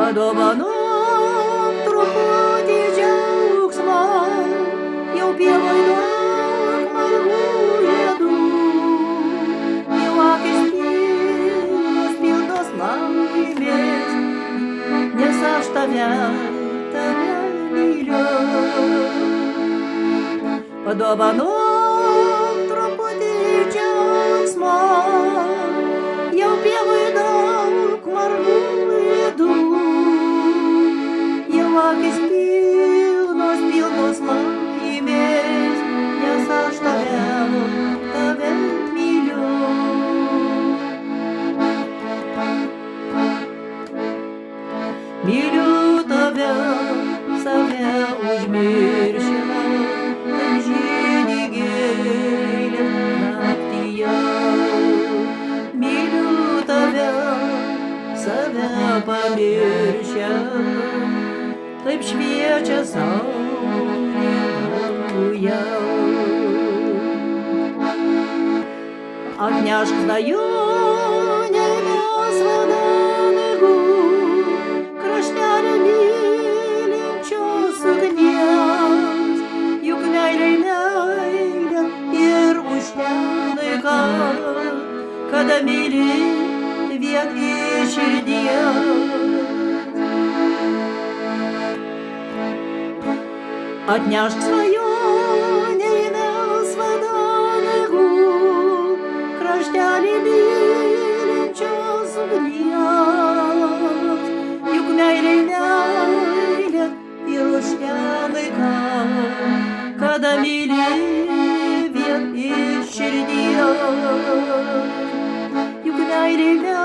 Padovanom truputį džiaugsmo, jau pievoj daug margų žiedų, jau akis pilnos laimės, nes aš tave myliu. Padovanom truputį džiaugsmo, jau pievoj daug margų žiedų, jau akis pilnos laimės, nes aš tave myliu. Myliu tave, save užmiršimą, kaip žydi gėlė naktyje. Myliu tave, save pamiršę, taip šviečia saulė danguje. Atnešk svajonę melsvą dangų, kraštelį mylinčios ugnies, juk meilė ir užtenai, kada myli vien iš širdies. Atnešk svajonę į melsvą dangų, kraštelį mylinčios ugnies, juk meilė ir užtenai, kada myli vien iš širdies. Juk meilė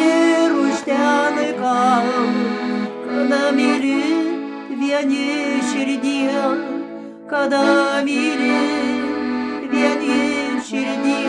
ir užtenai, kada myli vien iš širdies, kada myli vien iš širdies.